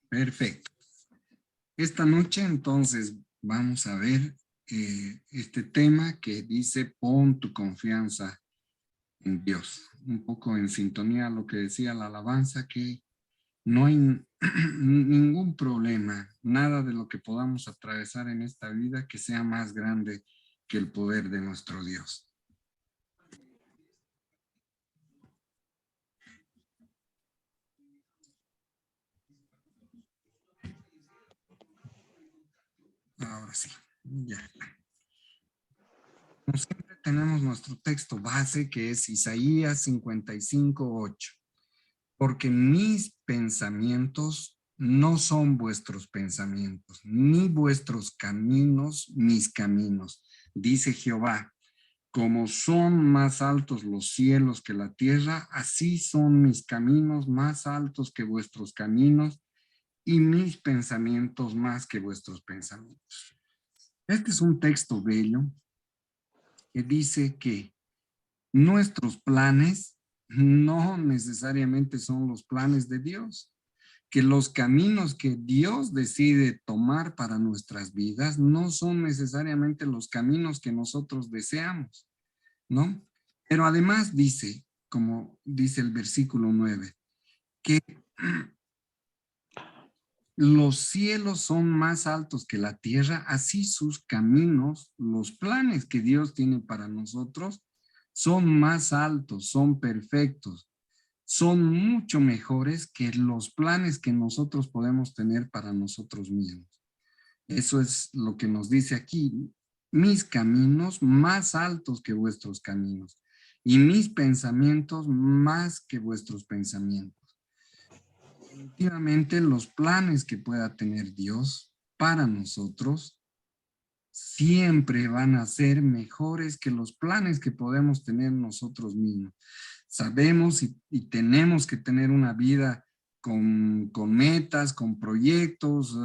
Perfecto. Esta noche entonces vamos a ver este tema que dice pon tu confianza en Dios. Un poco en sintonía a lo que decía la alabanza, que no hay ningún problema, nada de lo que podamos atravesar en esta vida que sea más grande que el poder de nuestro Dios. Ahora sí, ya. Como siempre tenemos nuestro texto base que es Isaías 55:8. Porque mis pensamientos no son vuestros pensamientos, ni vuestros caminos mis caminos, dice Jehová. Como son más altos los cielos que la tierra, así son mis caminos más altos que vuestros caminos y mis pensamientos más que vuestros pensamientos. Este es un texto bello que dice que nuestros planes no necesariamente son los planes de Dios, que los caminos que Dios decide tomar para nuestras vidas no son necesariamente los caminos que nosotros deseamos, ¿no? Pero además dice, como dice el versículo 9, que los cielos son más altos que la tierra, así sus caminos, los planes que Dios tiene para nosotros, son más altos, son perfectos, son mucho mejores que los planes que nosotros podemos tener para nosotros mismos. Eso es lo que nos dice aquí. Mis caminos más altos que vuestros caminos y mis pensamientos más que vuestros pensamientos. Definitivamente los planes que pueda tener Dios para nosotros siempre van a ser mejores que los planes que podemos tener nosotros mismos. Sabemos y tenemos que tener una vida con metas, con proyectos,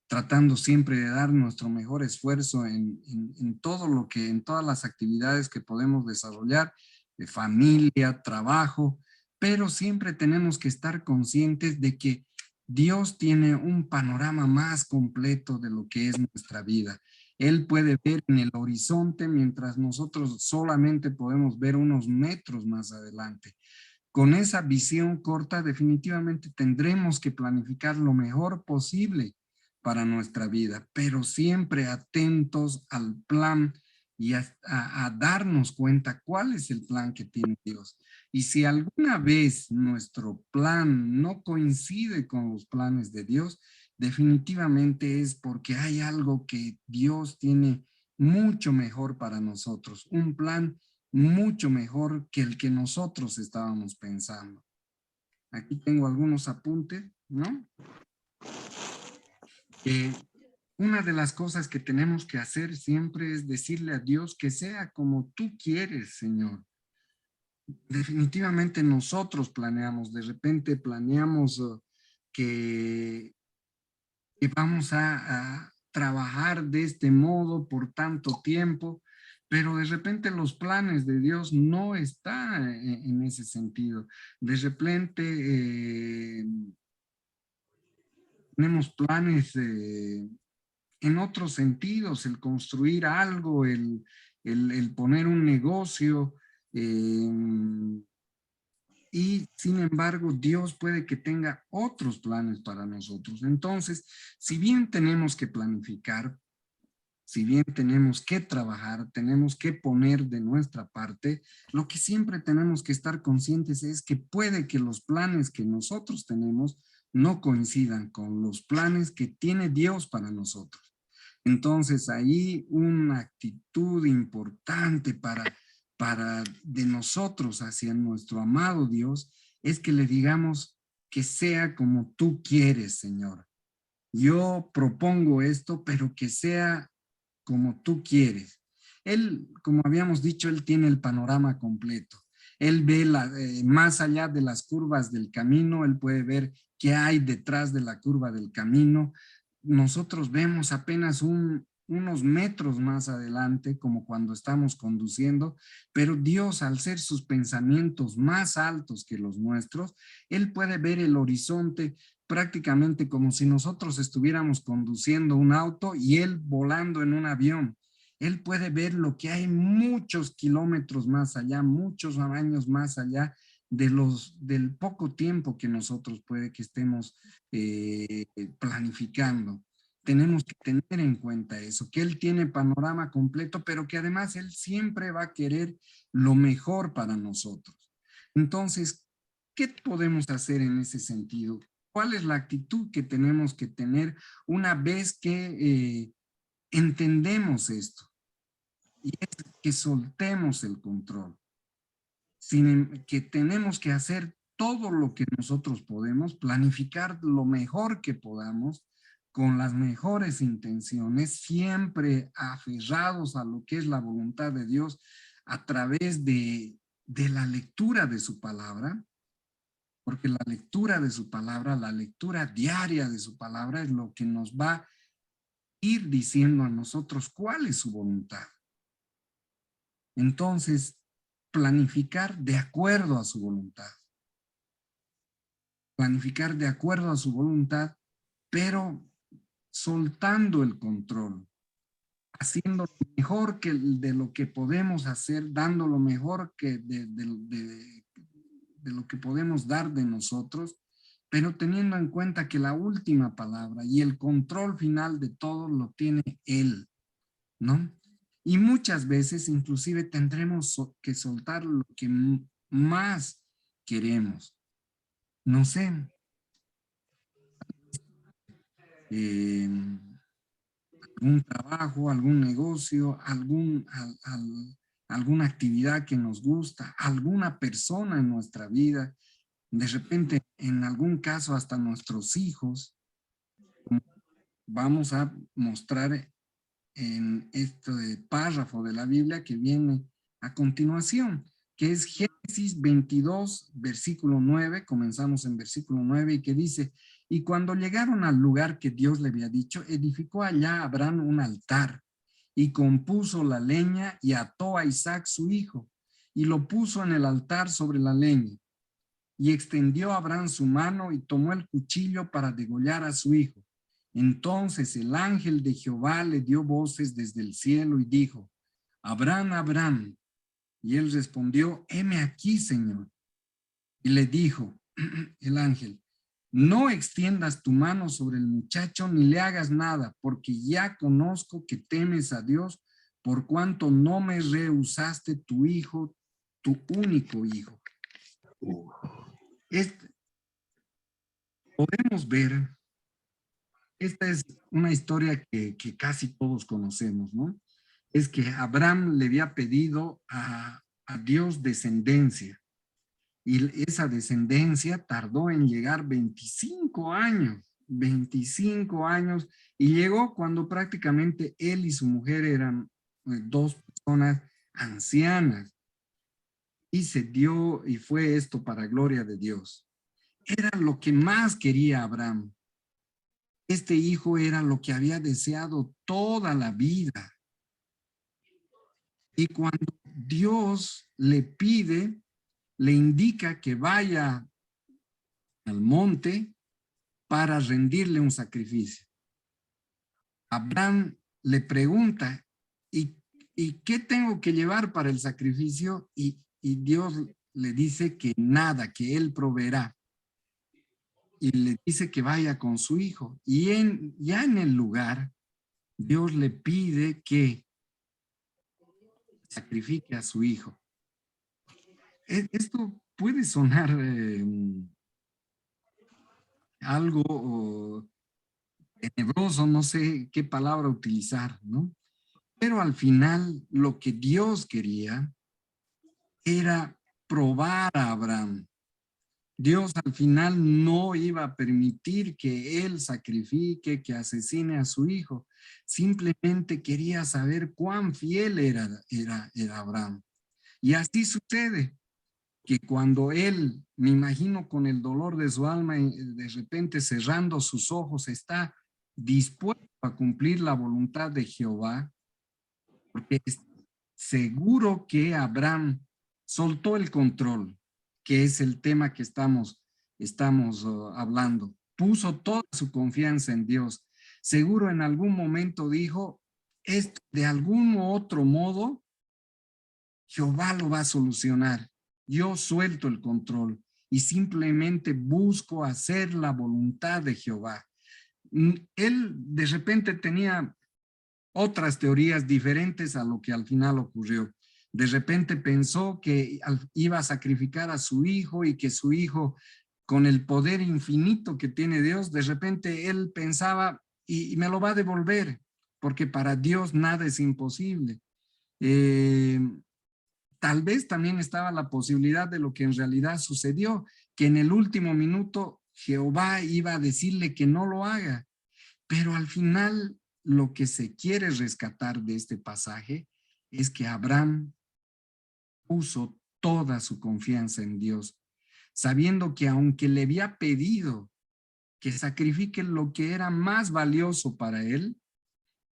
tratando siempre de dar nuestro mejor esfuerzo en todo lo que, en todas las actividades que podemos desarrollar, de familia, trabajo, pero siempre tenemos que estar conscientes de que Dios tiene un panorama más completo de lo que es nuestra vida. Él puede ver en el horizonte mientras nosotros solamente podemos ver unos metros más adelante. Con esa visión corta definitivamente tendremos que planificar lo mejor posible para nuestra vida, pero siempre atentos al plan y a darnos cuenta cuál es el plan que tiene Dios. Y si alguna vez nuestro plan no coincide con los planes de Dios, definitivamente es porque hay algo que Dios tiene mucho mejor para nosotros, un plan mucho mejor que el que nosotros estábamos pensando. Aquí tengo algunos apuntes, ¿no? Una de las cosas que tenemos que hacer siempre es decirle a Dios que sea como tú quieres, Señor. Definitivamente nosotros planeamos, de repente planeamos que vamos a trabajar de este modo por tanto tiempo, pero de repente los planes de Dios no están en ese sentido. De repente tenemos planes en otros sentidos, el construir algo, el poner un negocio, y sin embargo Dios puede que tenga otros planes para nosotros. Entonces, si bien tenemos que planificar, si bien tenemos que trabajar, tenemos que poner de nuestra parte, lo que siempre tenemos que estar conscientes es que puede que los planes que nosotros tenemos no coincidan con los planes que tiene Dios para nosotros. Entonces ahí una actitud importante para de nosotros hacia nuestro amado Dios es que le digamos que sea como tú quieres, Señor. Yo propongo esto, pero que sea como tú quieres. Él, como habíamos dicho, él tiene el panorama completo. Él ve más allá de las curvas del camino, él puede ver qué hay detrás de la curva del camino. Nosotros vemos apenas unos metros más adelante, como cuando estamos conduciendo, pero Dios, al ser sus pensamientos más altos que los nuestros, él puede ver el horizonte prácticamente como si nosotros estuviéramos conduciendo un auto y él volando en un avión. Él puede ver lo que hay muchos kilómetros más allá, muchos años más allá del poco tiempo que nosotros puede que estemos planificando. Tenemos que tener en cuenta eso, que él tiene panorama completo, pero que además él siempre va a querer lo mejor para nosotros. Entonces, ¿qué podemos hacer en ese sentido? ¿Cuál es la actitud que tenemos que tener una vez que entendemos esto? Y es que soltemos el control, que tenemos que hacer todo lo que nosotros podemos, planificar lo mejor que podamos, con las mejores intenciones, siempre aferrados a lo que es la voluntad de Dios a través de la lectura de su palabra, porque la lectura de su palabra, la lectura diaria de su palabra es lo que nos va a ir diciendo a nosotros cuál es su voluntad. Entonces, planificar de acuerdo a su voluntad. Planificar de acuerdo a su voluntad, pero soltando el control, haciendo lo mejor de lo que podemos hacer, dando lo mejor que de lo que podemos dar de nosotros, pero teniendo en cuenta que la última palabra y el control final de todo lo tiene Él, ¿no? Y muchas veces inclusive tendremos que soltar lo que más queremos. No sé, eh, algún trabajo, algún negocio, alguna actividad que nos gusta, alguna persona en nuestra vida, de repente en algún caso hasta nuestros hijos. Vamos a mostrar en este párrafo de la Biblia que viene a continuación, que es Génesis 22, versículo 9, comenzamos en versículo 9 y que dice, y cuando llegaron al lugar que Dios le había dicho, edificó allá Abraham un altar y compuso la leña y ató a Isaac su hijo y lo puso en el altar sobre la leña. Y extendió Abraham su mano y tomó el cuchillo para degollar a su hijo. Entonces el ángel de Jehová le dio voces desde el cielo y dijo, Abraham, Abraham. Y él respondió, heme aquí, Señor. Y le dijo el ángel, no extiendas tu mano sobre el muchacho ni le hagas nada, porque ya conozco que temes a Dios, por cuanto no me rehusaste tu hijo, tu único hijo. Podemos ver, esta es una historia que casi todos conocemos, ¿no? Es que Abraham le había pedido a Dios descendencia y esa descendencia tardó en llegar 25 años y llegó cuando prácticamente él y su mujer eran dos personas ancianas y se dio y fue esto para gloria de Dios. Era lo que más quería Abraham. Este hijo era lo que había deseado toda la vida. Y cuando Dios le pide, le indica que vaya al monte para rendirle un sacrificio. Abraham le pregunta, ¿y qué tengo que llevar para el sacrificio? Y Dios le dice que nada, que él proveerá. Y le dice que vaya con su hijo. Y ya en el lugar, Dios le pide que sacrifique a su hijo. Esto puede sonar algo tenebroso, no sé qué palabra utilizar, ¿no? Pero al final lo que Dios quería era probar a Abraham. Dios al final no iba a permitir que él sacrifique, que asesine a su hijo. Simplemente quería saber cuán fiel era Abraham. Y así sucede, que cuando él, me imagino con el dolor de su alma, de repente cerrando sus ojos, está dispuesto a cumplir la voluntad de Jehová, porque es seguro que Abraham soltó el control, que es el tema que estamos hablando. puso toda su confianza en Dios. Seguro en algún momento dijo, esto de algún otro modo, Jehová lo va a solucionar. Yo suelto el control y simplemente busco hacer la voluntad de Jehová. Él de repente tenía otras teorías diferentes a lo que al final ocurrió. De repente pensó que iba a sacrificar a su hijo y que su hijo, con el poder infinito que tiene Dios, de repente él pensaba, y me lo va a devolver, porque para Dios nada es imposible. Tal vez también estaba la posibilidad de lo que en realidad sucedió, que en el último minuto Jehová iba a decirle que no lo haga. Pero al final lo que se quiere rescatar de este pasaje es que Abraham puso toda su confianza en Dios, sabiendo que aunque le había pedido que sacrifique lo que era más valioso para él,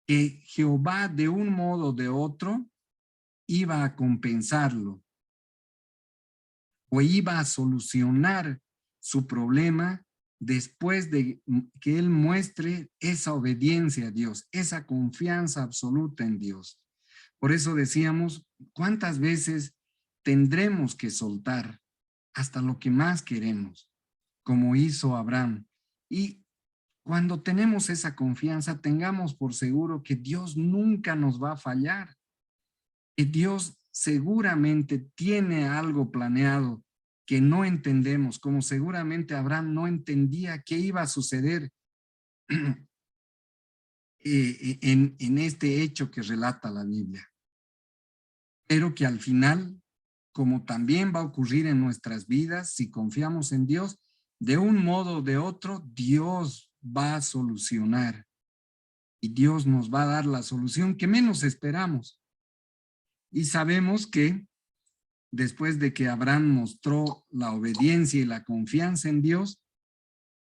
que Jehová de un modo o de otro iba a compensarlo o iba a solucionar su problema después de que él muestre esa obediencia a Dios, esa confianza absoluta en Dios. Por eso decíamos, ¿cuántas veces tendremos que soltar hasta lo que más queremos, como hizo Abraham? Y cuando tenemos esa confianza, tengamos por seguro que Dios nunca nos va a fallar, que Dios seguramente tiene algo planeado que no entendemos, como seguramente Abraham no entendía qué iba a suceder en este hecho que relata la Biblia, pero que al final, como también va a ocurrir en nuestras vidas, si confiamos en Dios, de un modo o de otro, Dios va a solucionar y Dios nos va a dar la solución que menos esperamos. Y sabemos que después de que Abraham mostró la obediencia y la confianza en Dios,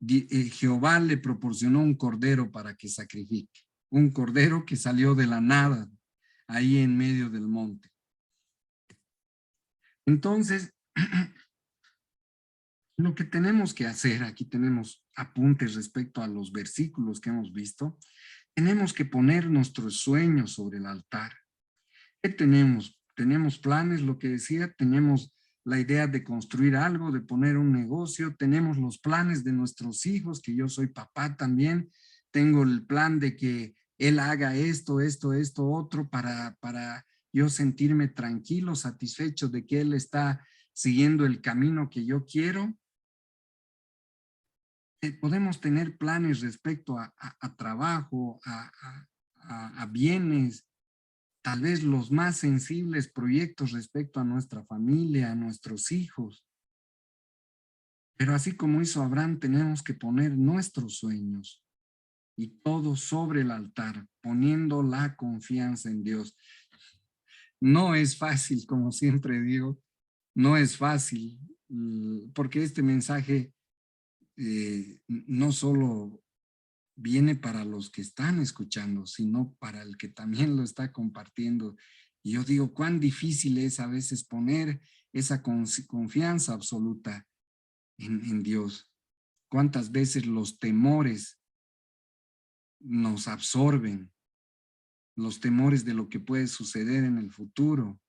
Jehová le proporcionó un cordero para que sacrifique, un cordero que salió de la nada, ahí en medio del monte. Entonces, lo que tenemos que hacer, aquí tenemos apuntes respecto a los versículos que hemos visto, tenemos que poner nuestros sueños sobre el altar. ¿Qué tenemos? Tenemos planes, lo que decía, tenemos la idea de construir algo, de poner un negocio, tenemos los planes de nuestros hijos, que yo soy papá también, tengo el plan de que él haga esto, otro, para yo sentirme tranquilo, satisfecho de que él está siguiendo el camino que yo quiero. Podemos tener planes respecto a trabajo, a bienes, tal vez los más sensibles proyectos respecto a nuestra familia, a nuestros hijos. Pero así como hizo Abraham, tenemos que poner nuestros sueños y todo sobre el altar, poniendo la confianza en Dios. No es fácil, como siempre digo, no es fácil, porque este mensaje no solo viene para los que están escuchando, sino para el que también lo está compartiendo. Y yo digo, cuán difícil es a veces poner esa confianza absoluta en Dios. Cuántas veces los temores nos absorben, los temores de lo que puede suceder en el futuro.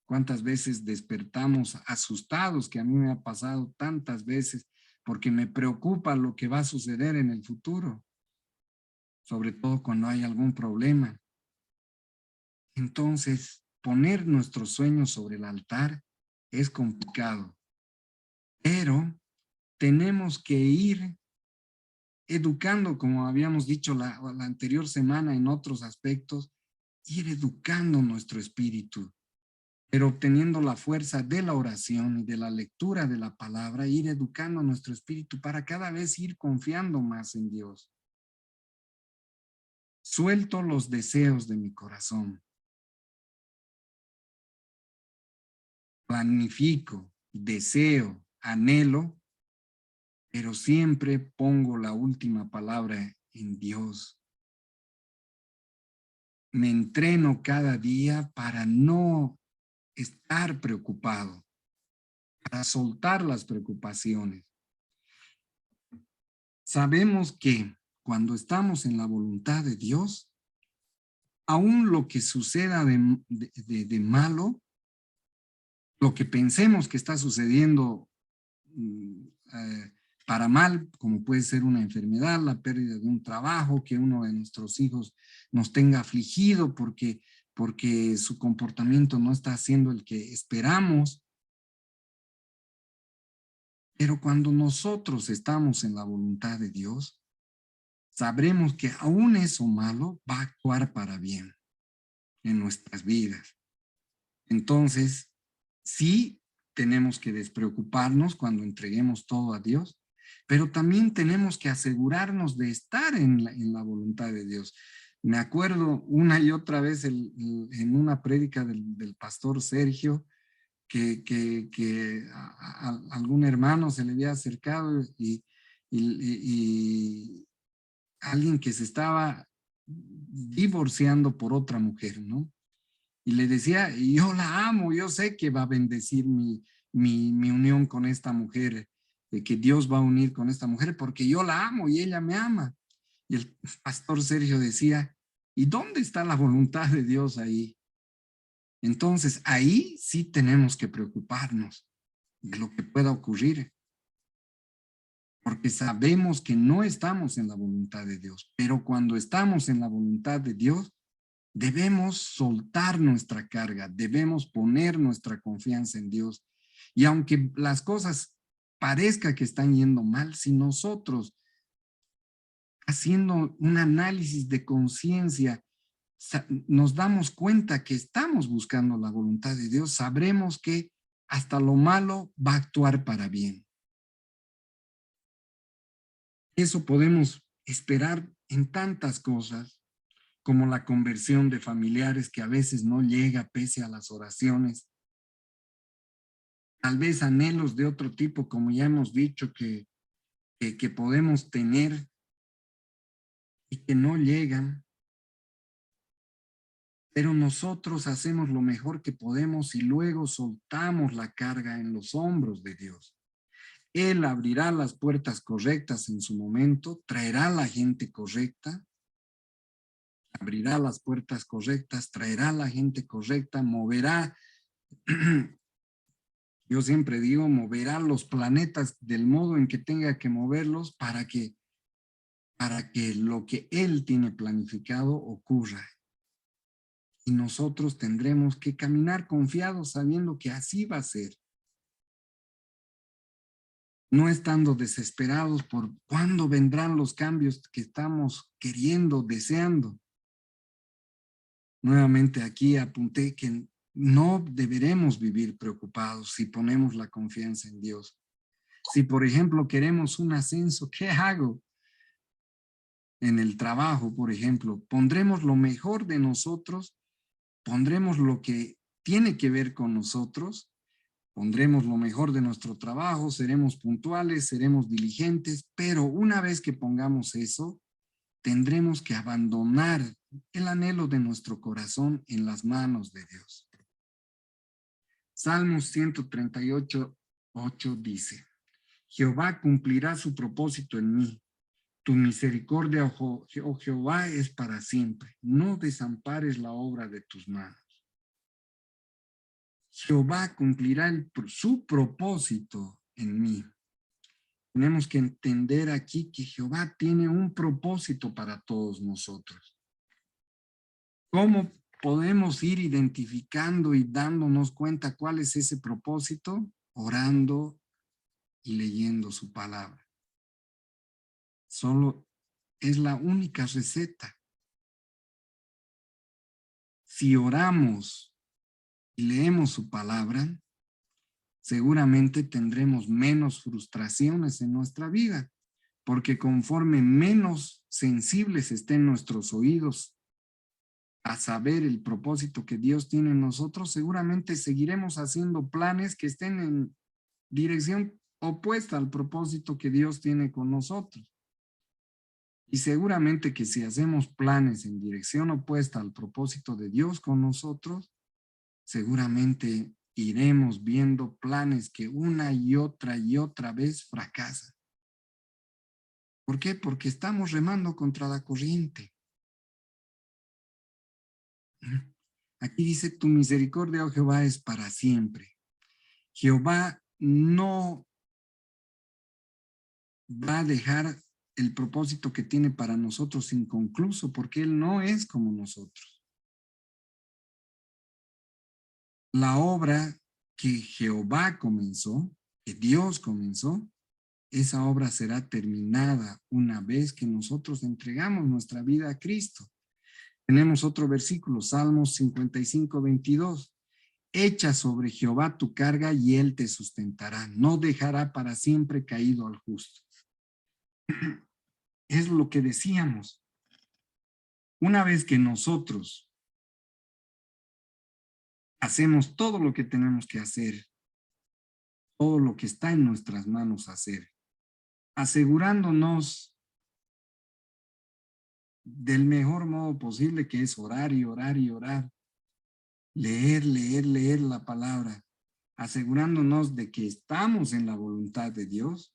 Cuántas veces despertamos asustados, que a mí me ha pasado tantas veces, porque me preocupa lo que va a suceder en el futuro, sobre todo cuando hay algún problema. Entonces, poner nuestros sueños sobre el altar es complicado, pero tenemos que ir educando, como habíamos dicho la anterior semana en otros aspectos, ir educando nuestro espíritu, pero obteniendo la fuerza de la oración y de la lectura de la palabra, ir educando nuestro espíritu para cada vez ir confiando más en Dios. Suelto los deseos de mi corazón. Planifico, deseo, anhelo, pero siempre pongo la última palabra en Dios. Me entreno cada día para no estar preocupado, para soltar las preocupaciones. Sabemos que cuando estamos en la voluntad de Dios, aún lo que suceda de malo, lo que pensemos que está sucediendo eh, para mal, como puede ser una enfermedad, la pérdida de un trabajo, que uno de nuestros hijos nos tenga afligido porque su comportamiento no está siendo el que esperamos. Pero cuando nosotros estamos en la voluntad de Dios, sabremos que aún eso malo va a actuar para bien en nuestras vidas. Entonces, sí tenemos que despreocuparnos cuando entreguemos todo a Dios, pero también tenemos que asegurarnos de estar en la voluntad de Dios. Me acuerdo una y otra vez en una prédica del pastor Sergio, que a algún hermano se le había acercado y alguien que se estaba divorciando por otra mujer, ¿no? Y le decía, yo la amo, yo sé que va a bendecir mi unión con esta mujer, que Dios va a unir con esta mujer, porque yo la amo y ella me ama. Y el pastor Sergio decía, ¿y dónde está la voluntad de Dios ahí? Entonces, ahí sí tenemos que preocuparnos de lo que pueda ocurrir, porque sabemos que no estamos en la voluntad de Dios, pero cuando estamos en la voluntad de Dios, debemos soltar nuestra carga, debemos poner nuestra confianza en Dios. Y aunque las cosas parezca que están yendo mal, si nosotros haciendo un análisis de conciencia nos damos cuenta que estamos buscando la voluntad de Dios, sabremos que hasta lo malo va a actuar para bien. Eso podemos esperar en tantas cosas, como la conversión de familiares que a veces no llega pese a las oraciones. Tal vez anhelos de otro tipo, como ya hemos dicho, que podemos tener y que no llegan. Pero nosotros hacemos lo mejor que podemos y luego soltamos la carga en los hombros de Dios. Él abrirá las puertas correctas en su momento, traerá la gente correcta, abrirá las puertas correctas, traerá la gente correcta, moverá, yo siempre digo, moverá los planetas del modo en que tenga que moverlos para que lo que Él tiene planificado ocurra. Y nosotros tendremos que caminar confiados sabiendo que así va a ser. No estando desesperados por cuándo vendrán los cambios que estamos queriendo, deseando. Nuevamente aquí apunté que no deberemos vivir preocupados si ponemos la confianza en Dios. Si, por ejemplo, queremos un ascenso, ¿qué hago? En el trabajo, por ejemplo, pondremos lo mejor de nosotros, pondremos lo que tiene que ver con nosotros, pondremos lo mejor de nuestro trabajo, seremos puntuales, seremos diligentes, pero una vez que pongamos eso, tendremos que abandonar el anhelo de nuestro corazón en las manos de Dios. Salmos 138, 8 dice, Jehová cumplirá su propósito en mí. Tu misericordia, oh Jehová, es para siempre. No desampares la obra de tus manos. Jehová cumplirá su propósito en mí. Tenemos que entender aquí que Jehová tiene un propósito para todos nosotros. ¿Cómo podemos ir identificando y dándonos cuenta cuál es ese propósito? Orando y leyendo su palabra. Solo es la única receta. Si oramos y leemos su palabra, seguramente tendremos menos frustraciones en nuestra vida, porque conforme menos sensibles estén nuestros oídos a saber el propósito que Dios tiene en nosotros, seguramente seguiremos haciendo planes que estén en dirección opuesta al propósito que Dios tiene con nosotros. Y seguramente que si hacemos planes en dirección opuesta al propósito de Dios con nosotros, seguramente iremos viendo planes que una y otra vez fracasan. ¿Por qué? Porque estamos remando contra la corriente. Aquí dice, tu misericordia, oh Jehová, es para siempre. Jehová no va a dejar el propósito que tiene para nosotros inconcluso, porque Él no es como nosotros. La obra que Jehová comenzó, que Dios comenzó, esa obra será terminada una vez que nosotros entregamos nuestra vida a Cristo. Tenemos otro versículo, Salmos 55, 22. Echa sobre Jehová tu carga y Él te sustentará. No dejará para siempre caído al justo. Es lo que decíamos. Una vez que nosotros hacemos todo lo que tenemos que hacer, todo lo que está en nuestras manos hacer, asegurándonos del mejor modo posible, que es orar y orar y orar, leer, leer, leer la palabra, asegurándonos de que estamos en la voluntad de Dios,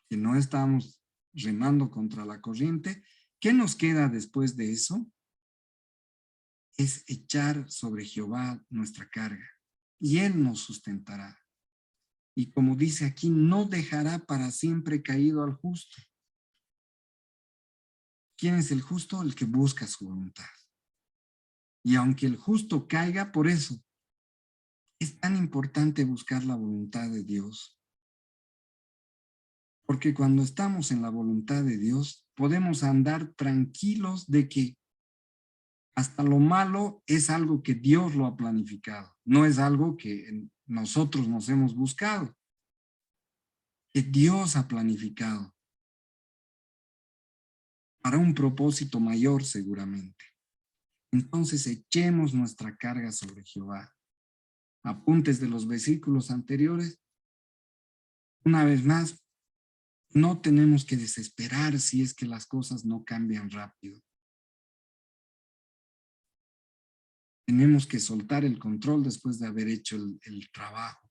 que no estamos remando contra la corriente. ¿Qué nos queda después de eso? Es echar sobre Jehová nuestra carga y Él nos sustentará. Y como dice aquí, no dejará para siempre caído al justo. ¿Quién es el justo? El que busca su voluntad. Y aunque el justo caiga, por eso es tan importante buscar la voluntad de Dios. Porque cuando estamos en la voluntad de Dios, podemos andar tranquilos de que hasta lo malo es algo que Dios lo ha planificado. No es algo que nosotros nos hemos buscado. Que Dios ha planificado para un propósito mayor seguramente. Entonces echemos nuestra carga sobre Jehová. Apuntes de los versículos anteriores. Una vez más, no tenemos que desesperar si es que las cosas no cambian rápido. Tenemos que soltar el control después de haber hecho el trabajo.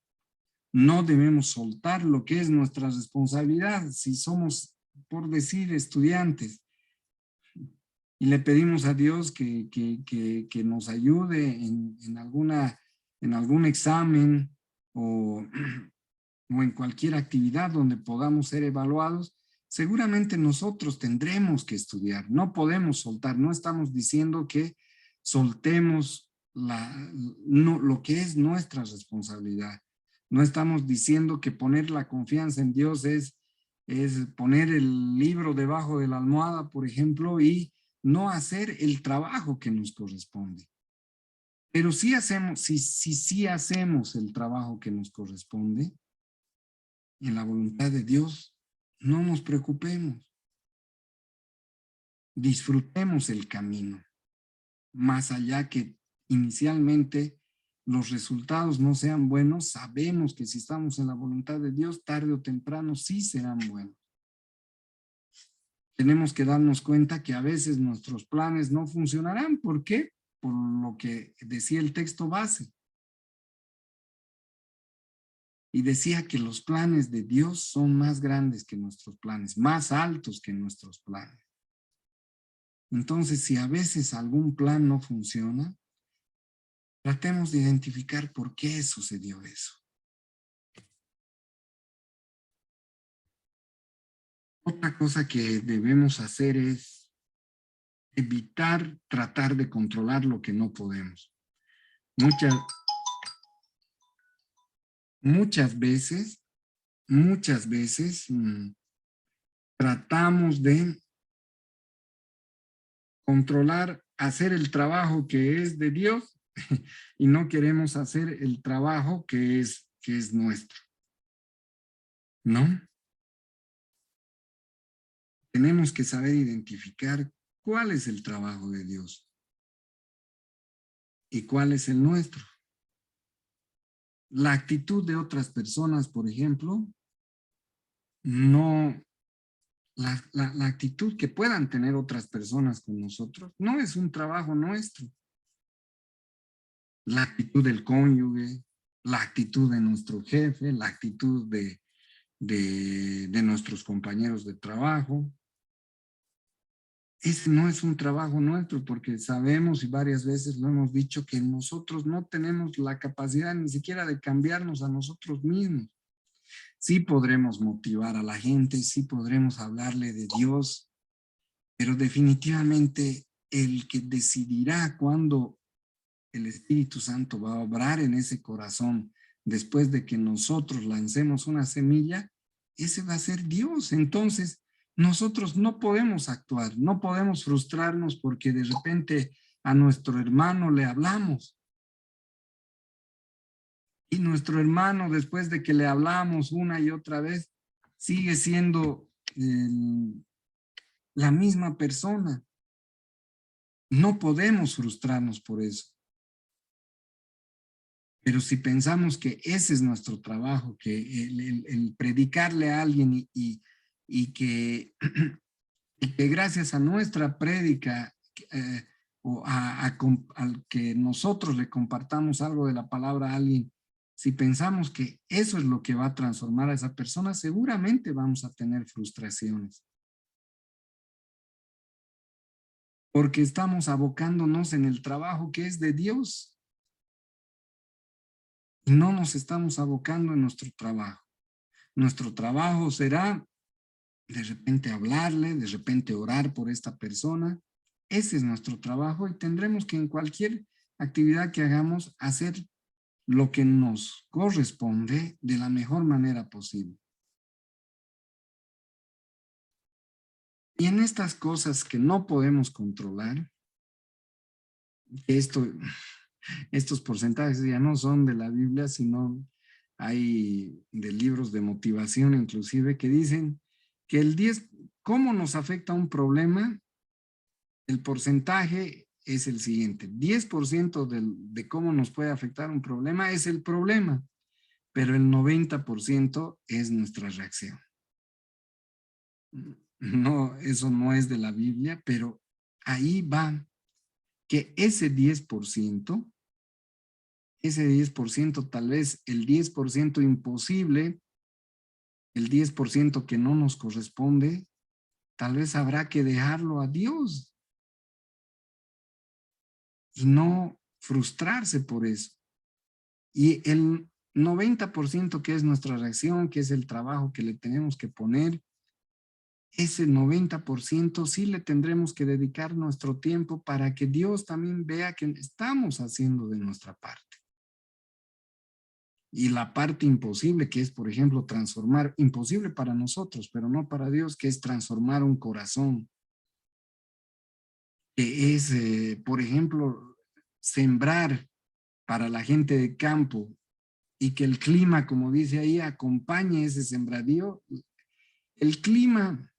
No debemos soltar lo que es nuestra responsabilidad. Si somos, por decir, estudiantes, y le pedimos a Dios que nos ayude en algún examen o en cualquier actividad donde podamos ser evaluados, seguramente nosotros tendremos que estudiar. No podemos soltar, no estamos diciendo que soltemos lo que es nuestra responsabilidad. No estamos diciendo que poner la confianza en Dios es poner el libro debajo de la almohada, por ejemplo, y no hacer el trabajo que nos corresponde. Pero sí hacemos, sí hacemos el trabajo que nos corresponde, en la voluntad de Dios, no nos preocupemos. Disfrutemos el camino, más allá que inicialmente los resultados no sean buenos, sabemos que si estamos en la voluntad de Dios, tarde o temprano sí serán buenos. Tenemos que darnos cuenta que a veces nuestros planes no funcionarán. ¿Por qué? Por lo que decía el texto base. Y decía que los planes de Dios son más grandes que nuestros planes, más altos que nuestros planes. Entonces, si a veces algún plan no funciona, tratemos de identificar por qué sucedió eso. Otra cosa que debemos hacer es evitar tratar de controlar lo que no podemos. Muchas veces tratamos de controlar, hacer el trabajo que es de Dios y no queremos hacer el trabajo que es nuestro. ¿No? Tenemos que saber identificar cuál es el trabajo de Dios y cuál es el nuestro. La actitud de otras personas, por ejemplo, no, la actitud que puedan tener otras personas con nosotros no es un trabajo nuestro. La actitud del cónyuge, la actitud de nuestro jefe, la actitud de nuestros compañeros de trabajo, ese no es un trabajo nuestro, porque sabemos y varias veces lo hemos dicho que nosotros no tenemos la capacidad ni siquiera de cambiarnos a nosotros mismos. Sí podremos motivar a la gente, sí podremos hablarle de Dios, pero definitivamente el que decidirá cuándo el Espíritu Santo va a obrar en ese corazón después de que nosotros lancemos una semilla, ese va a ser Dios. Entonces, nosotros no podemos actuar, no podemos frustrarnos porque de repente a nuestro hermano le hablamos y nuestro hermano, después de que le hablamos una y otra vez, sigue siendo la misma persona. No podemos frustrarnos por eso. Pero si pensamos que ese es nuestro trabajo, que el predicarle a alguien y que, y que gracias a nuestra prédica o al que nosotros le compartamos algo de la palabra a alguien, si pensamos que eso es lo que va a transformar a esa persona, seguramente vamos a tener frustraciones. Porque estamos abocándonos en el trabajo que es de Dios. Y no nos estamos abocando en nuestro trabajo. Nuestro trabajo será de repente hablarle, de repente orar por esta persona. Ese es nuestro trabajo y tendremos que en cualquier actividad que hagamos hacer lo que nos corresponde de la mejor manera posible. Y en estas cosas que no podemos controlar, estos porcentajes ya no son de la Biblia, sino hay de libros de motivación inclusive que dicen que ¿cómo nos afecta un problema? El porcentaje es el siguiente: 10% de cómo nos puede afectar un problema es el problema, pero el 90% es nuestra reacción. No, eso no es de la Biblia, pero ahí va que ese 10%, tal vez el 10% imposible, el 10% que no nos corresponde, tal vez habrá que dejarlo a Dios y no frustrarse por eso. Y el 90% que es nuestra reacción, que es el trabajo que le tenemos que poner, ese 90% sí le tendremos que dedicar nuestro tiempo para que Dios también vea que estamos haciendo de nuestra parte. Y la parte imposible, que es, por ejemplo, transformar, imposible para nosotros, pero no para Dios, que es transformar un corazón, que es, por ejemplo, sembrar para la gente de campo y que el clima, como dice ahí, acompañe ese sembradío. El clima,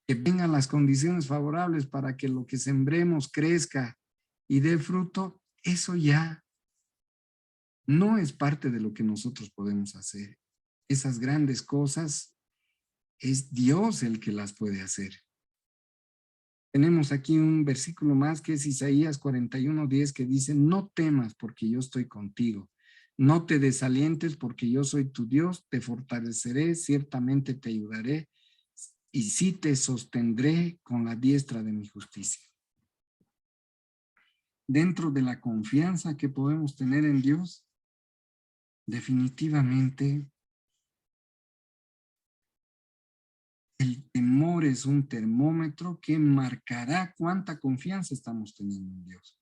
que tengan las condiciones favorables para que lo que sembremos crezca y dé fruto, eso ya no es parte de lo que nosotros podemos hacer. Esas grandes cosas es Dios el que las puede hacer. Tenemos aquí un versículo más que es Isaías 41:10 que dice: no temas porque yo estoy contigo. No te desalientes porque yo soy tu Dios, te fortaleceré, ciertamente te ayudaré y sí te sostendré con la diestra de mi justicia. Dentro de la confianza que podemos tener en Dios, definitivamente el temor es un termómetro que marcará cuánta confianza estamos teniendo en Dios.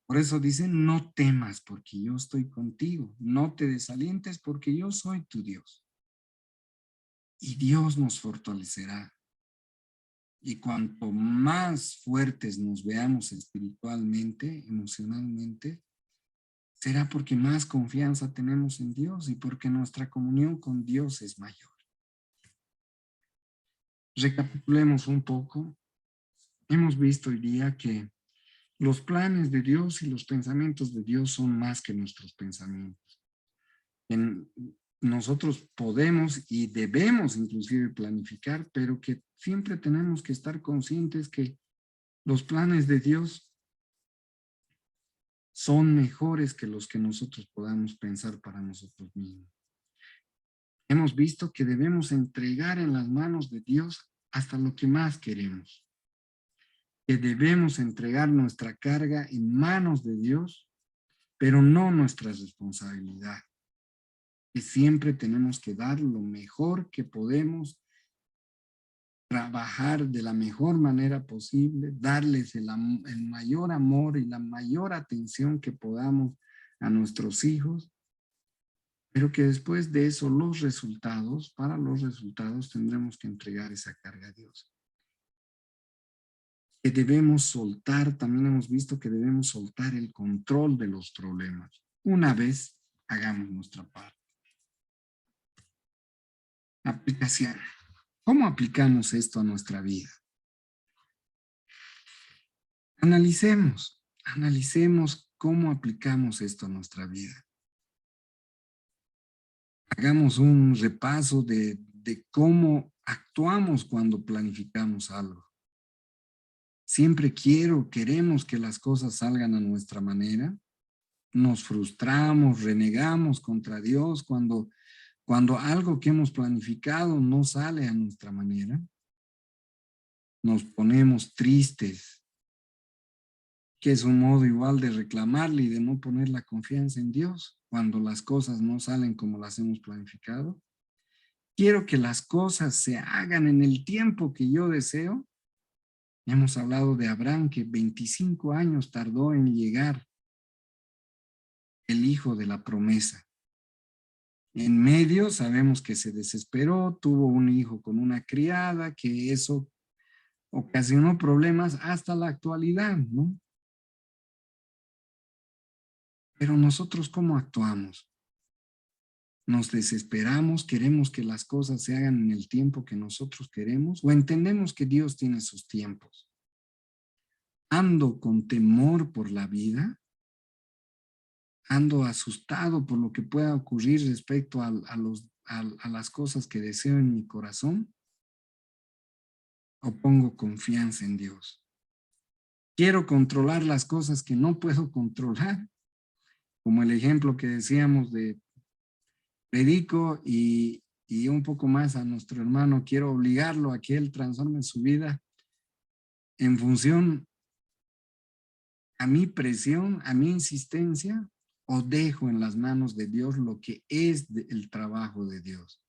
Por eso dice: no temas porque yo estoy contigo, no te desalientes porque yo soy tu Dios. Y Dios nos fortalecerá. Y cuanto más fuertes nos veamos espiritualmente, emocionalmente, será porque más confianza tenemos en Dios y porque nuestra comunión con Dios es mayor. Recapitulemos un poco. Hemos visto hoy día que los planes de Dios y los pensamientos de Dios son más que nuestros pensamientos. Nosotros podemos y debemos inclusive planificar, pero que siempre tenemos que estar conscientes que los planes de Dios son mejores que los que nosotros podamos pensar para nosotros mismos. Hemos visto que debemos entregar en las manos de Dios hasta lo que más queremos. Que debemos entregar nuestra carga en manos de Dios, pero no nuestra responsabilidad. Que siempre tenemos que dar lo mejor que podemos, trabajar de la mejor manera posible, darles el mayor amor y la mayor atención que podamos a nuestros hijos, pero que después de eso para los resultados tendremos que entregar esa carga a Dios. Que debemos soltar, también hemos visto que debemos soltar el control de los problemas. Una vez hagamos nuestra parte. Aplicación. ¿Cómo aplicamos esto a nuestra vida? Analicemos cómo aplicamos esto a nuestra vida. Hagamos un repaso de cómo actuamos cuando planificamos algo. Siempre queremos que las cosas salgan a nuestra manera. Nos frustramos, renegamos contra Dios cuando algo que hemos planificado no sale a nuestra manera. Nos ponemos tristes, que es un modo igual de reclamarle y de no poner la confianza en Dios cuando las cosas no salen como las hemos planificado. Quiero que las cosas se hagan en el tiempo que yo deseo. Hemos hablado de Abraham, que 25 años tardó en llegar el hijo de la promesa. En medio sabemos que se desesperó, tuvo un hijo con una criada, que eso ocasionó problemas hasta la actualidad, ¿no? Pero nosotros, ¿cómo actuamos? ¿Nos desesperamos? ¿Queremos que las cosas se hagan en el tiempo que nosotros queremos? ¿O entendemos que Dios tiene sus tiempos? ¿Ando con temor por la vida? ¿Ando asustado por lo que pueda ocurrir respecto a las cosas que deseo en mi corazón? ¿O pongo confianza en Dios? ¿Quiero controlar las cosas que no puedo controlar? Como el ejemplo que decíamos de predico y un poco más a nuestro hermano, quiero obligarlo a que él transforme su vida en función a mi presión, a mi insistencia, o dejo en las manos de Dios lo que es el trabajo de Dios.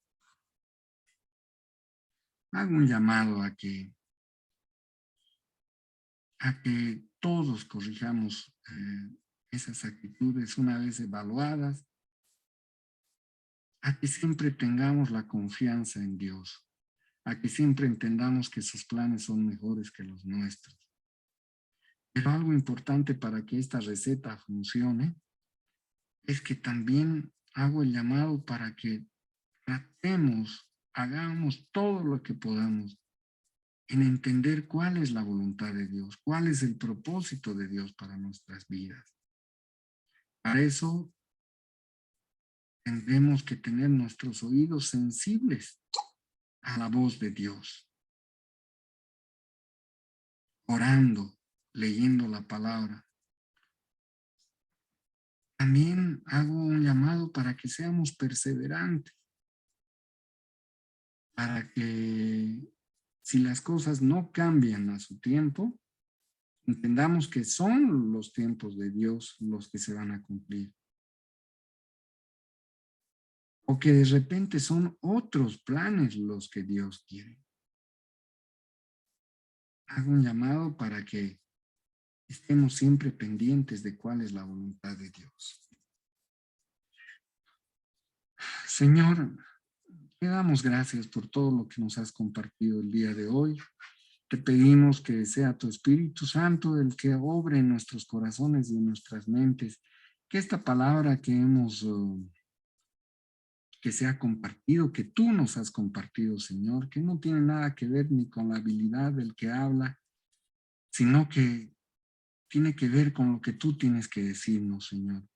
Hago un llamado a que todos corrijamos esas actitudes una vez evaluadas, a que siempre tengamos la confianza en Dios, a que siempre entendamos que sus planes son mejores que los nuestros. Pero algo importante para que esta receta funcione es que también hago el llamado para que tratemos, hagamos todo lo que podamos en entender cuál es la voluntad de Dios, cuál es el propósito de Dios para nuestras vidas. Para eso tendremos que tener nuestros oídos sensibles a la voz de Dios, orando, leyendo la palabra. También hago un llamado para que seamos perseverantes, para que si las cosas no cambian a su tiempo, entendamos que son los tiempos de Dios los que se van a cumplir. O que de repente son otros planes los que Dios quiere. Hago un llamado para que estemos siempre pendientes de cuál es la voluntad de Dios. Señor, te damos gracias por todo lo que nos has compartido el día de hoy. Te pedimos que sea tu Espíritu Santo el que obre en nuestros corazones y en nuestras mentes, que esta palabra que se ha compartido, que tú nos has compartido, Señor, que no tiene nada que ver ni con la habilidad del que habla, sino que tiene que ver con lo que tú tienes que decirnos, Señor.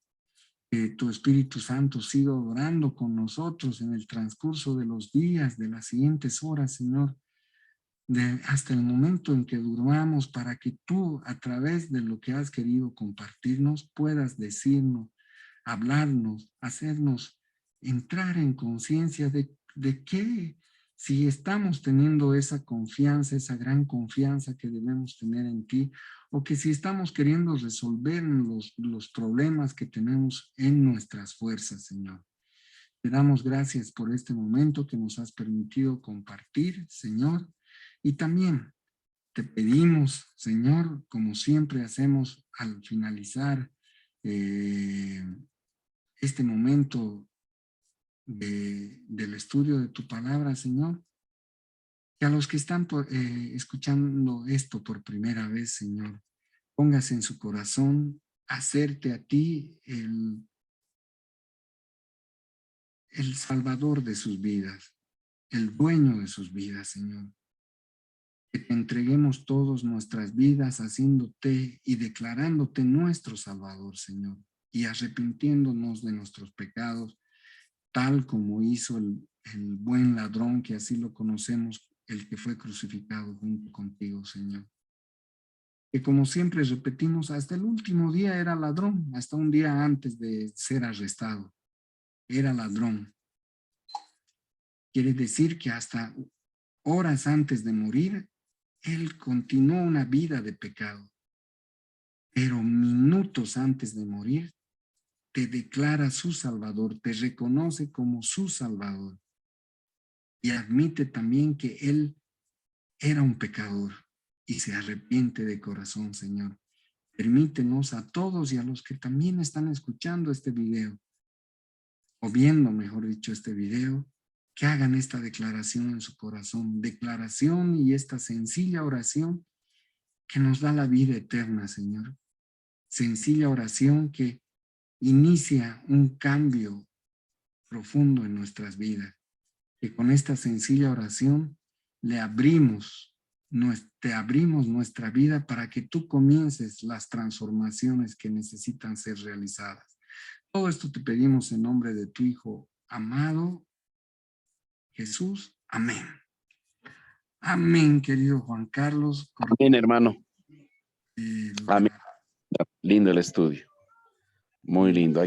Que tu Espíritu Santo siga orando con nosotros en el transcurso de los días, de las siguientes horas, Señor, hasta el momento en que durmamos, para que tú, a través de lo que has querido compartirnos, puedas decirnos, hablarnos, hacernos entrar en conciencia de qué si estamos teniendo esa confianza, esa gran confianza que debemos tener en ti, o que si estamos queriendo resolver los problemas que tenemos en nuestras fuerzas, Señor. Te damos gracias por este momento que nos has permitido compartir, Señor, y también te pedimos, Señor, como siempre hacemos al finalizar este momento del estudio de tu palabra, Señor, que a los que están escuchando esto por primera vez, Señor, pongas en su corazón hacerte a ti el salvador de sus vidas, el dueño de sus vidas, Señor. Que te entreguemos todos nuestras vidas haciéndote y declarándote nuestro Salvador, Señor, y arrepintiéndonos de nuestros pecados, tal como hizo el buen ladrón, que así lo conocemos, el que fue crucificado junto contigo, Señor. Que como siempre repetimos, hasta el último día era ladrón, hasta un día antes de ser arrestado, era ladrón. Quiere decir que hasta horas antes de morir, él continuó una vida de pecado. Pero minutos antes de morir, te declara su Salvador, te reconoce como su Salvador y admite también que él era un pecador y se arrepiente de corazón, Señor. Permítenos a todos y a los que también están escuchando este video, o viendo, mejor dicho, este video, que hagan esta declaración en su corazón, declaración y esta sencilla oración que nos da la vida eterna, Señor. Sencilla oración que inicia un cambio profundo en nuestras vidas, que con esta sencilla oración te abrimos nuestra vida para que tú comiences las transformaciones que necesitan ser realizadas. Todo esto te pedimos en nombre de tu Hijo amado, Jesús. Amén. Amén, querido Juan Carlos. Amén, hermano. Eh, Amén. Lindo el estudio. Muy lindo.